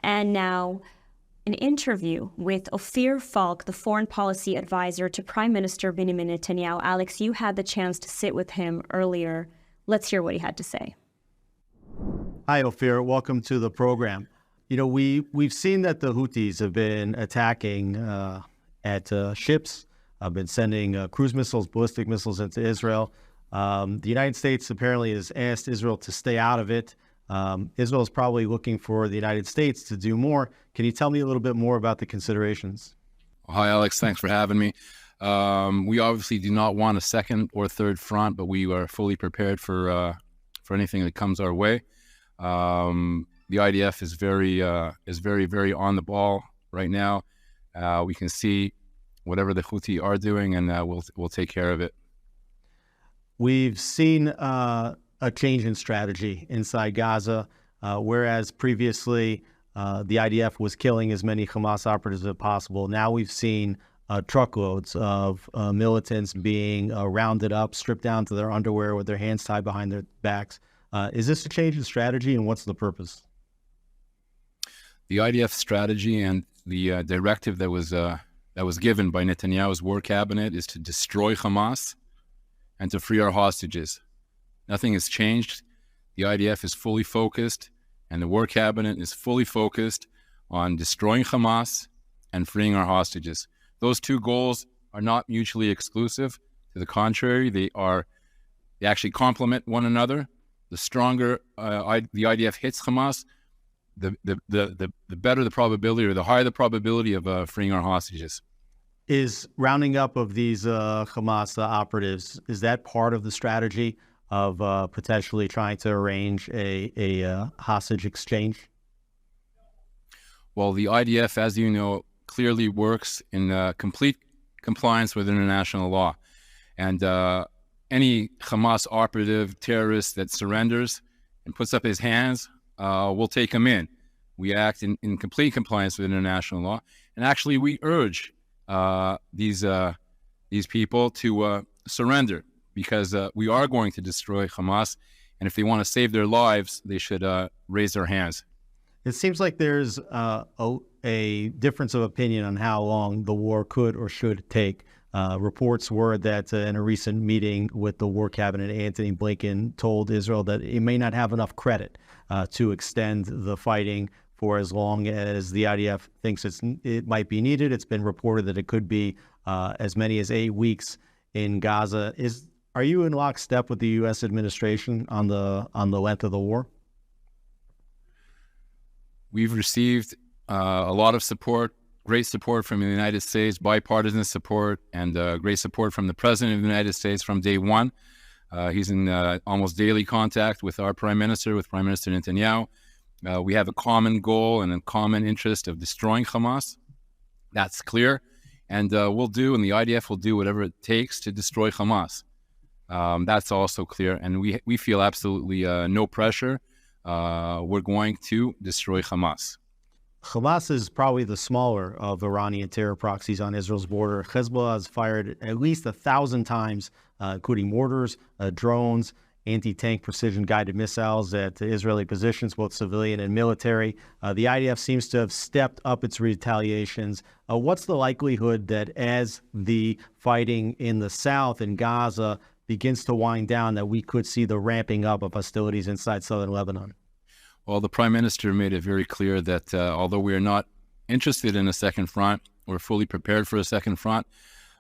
and now an interview with Ophir Falk, the foreign policy advisor to Prime Minister Benjamin Netanyahu. Alex, you had the chance to sit with him earlier. Let's hear what he had to say. Hi, Ophir. Welcome to the program. You know, we've seen that the Houthis have been attacking at ships, been sending cruise missiles, ballistic missiles into Israel. The United States apparently has asked Israel to stay out of it. Israel is probably looking for the United States to do more. Can you tell me a little bit more about the considerations? Hi, Alex. Thanks for having me. We obviously do not want a second or third front, but we are fully prepared for anything that comes our way. The IDF is very on the ball right now. We can see whatever the Houthi are doing, and we'll take care of it. We've seen a change in strategy inside Gaza, whereas previously the IDF was killing as many Hamas operatives as possible. Now we've seen truckloads of militants being rounded up, stripped down to their underwear with their hands tied behind their backs. Is this a change in strategy, and what's the purpose? The IDF strategy and the directive that was given by Netanyahu's war cabinet is to destroy Hamas and to free our hostages. Nothing has changed. The IDF is fully focused, and the war cabinet is fully focused on destroying Hamas and freeing our hostages. Those two goals are not mutually exclusive. To the contrary, they actually complement one another. The stronger the IDF hits Hamas, the better the probability, or the higher the probability of freeing our hostages. Is rounding up of these Hamas operatives, is that part of the strategy of potentially trying to arrange a hostage exchange? Well, the IDF, as you know, clearly works in complete compliance with international law. And any Hamas operative terrorist that surrenders and puts up his hands, we'll take him in. We act in complete compliance with international law. And actually, we urge these people to surrender, because we are going to destroy Hamas. And if they want to save their lives, they should raise their hands. It seems like there's a difference of opinion on how long the war could or should take. Reports were that in a recent meeting with the war cabinet, Antony Blinken told Israel that it may not have enough credit to extend the fighting for as long as the IDF thinks it might be needed. It's been reported that it could be as many as 8 weeks in Gaza. Are you in lockstep with the U.S. administration on the length of the war? We've received a lot of support, great support from the United States, bipartisan support, and great support from the President of the United States from day one. He's in almost daily contact with our Prime Minister, with Prime Minister Netanyahu. We have a common goal and a common interest of destroying Hamas. That's clear. And the IDF will do whatever it takes to destroy Hamas. That's also clear. And we feel absolutely no pressure. We're going to destroy Hamas. Hamas is probably the smaller of Iranian terror proxies on Israel's border. Hezbollah has fired at least 1,000 times, including mortars, drones, anti-tank precision-guided missiles at Israeli positions, both civilian and military. The IDF seems to have stepped up its retaliations. What's the likelihood that as the fighting in the south in Gaza begins to wind down, that we could see the ramping up of hostilities inside southern Lebanon? Well, the Prime Minister made it very clear that although we are not interested in a second front, we're fully prepared for a second front.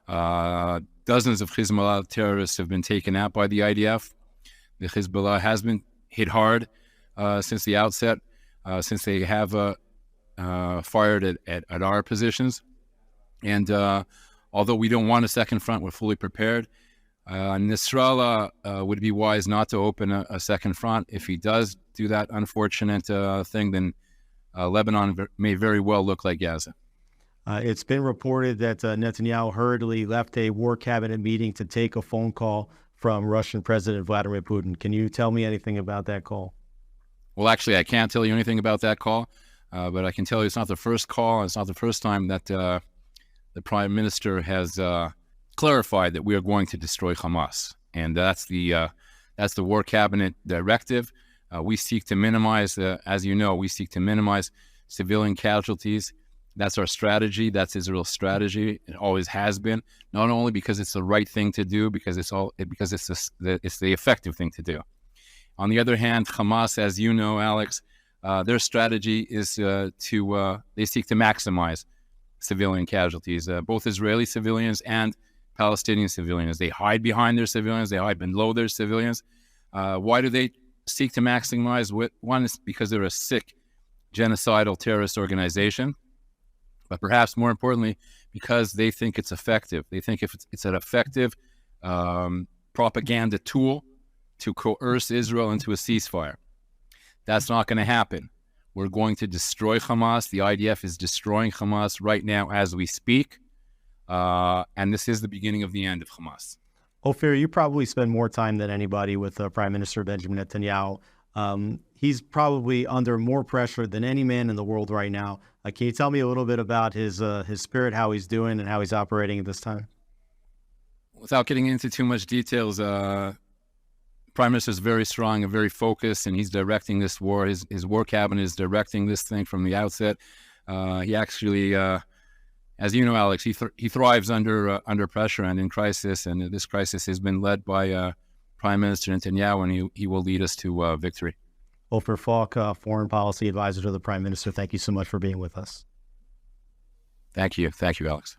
Dozens of Hezbollah terrorists have been taken out by the IDF. The Hezbollah has been hit hard since the outset, since they have fired at our positions. And although we don't want a second front, we're fully prepared. Nasrallah would be wise not to open a second front. If he does do that unfortunate thing, then Lebanon may very well look like Gaza. It's been reported that Netanyahu hurriedly left a war cabinet meeting to take a phone call from Russian President Vladimir Putin. Can you tell me anything about that call? Well, actually, I can't tell you anything about that call, but I can tell you it's not the first call. It's not the first time that the Prime Minister has clarified that we are going to destroy Hamas, and that's the war cabinet directive. We seek to minimize, as you know, we seek to minimize civilian casualties. That's our strategy. That's Israel's strategy. It always has been. Not only because it's the right thing to do, because it's the effective thing to do. On the other hand, Hamas, as you know, Alex, their strategy is they seek to maximize civilian casualties, both Israeli civilians and Palestinian civilians. They hide behind their civilians. They hide below their civilians. Why do they seek to maximize? One is because they're a sick, genocidal terrorist organization, but perhaps more importantly, because they think it's effective. They think if it's an effective propaganda tool to coerce Israel into a ceasefire. That's not going to happen. We're going to destroy Hamas. The IDF is destroying Hamas right now as we speak. And this is the beginning of the end of Hamas. Ophir, you probably spend more time than anybody with Prime Minister Benjamin Netanyahu. He's probably under more pressure than any man in the world right now. Can you tell me a little bit about his spirit, how he's doing, and how he's operating at this time? Without getting into too much details, Prime Minister is very strong and very focused, and he's directing this war. His war cabinet is directing this thing from the outset. He actually, as you know, Alex, he thrives under pressure and in crisis, and this crisis has been led by Prime Minister Netanyahu, and he will lead us to victory. Ophir Falk, Foreign Policy Advisor to the Prime Minister, thank you so much for being with us. Thank you. Thank you, Alex.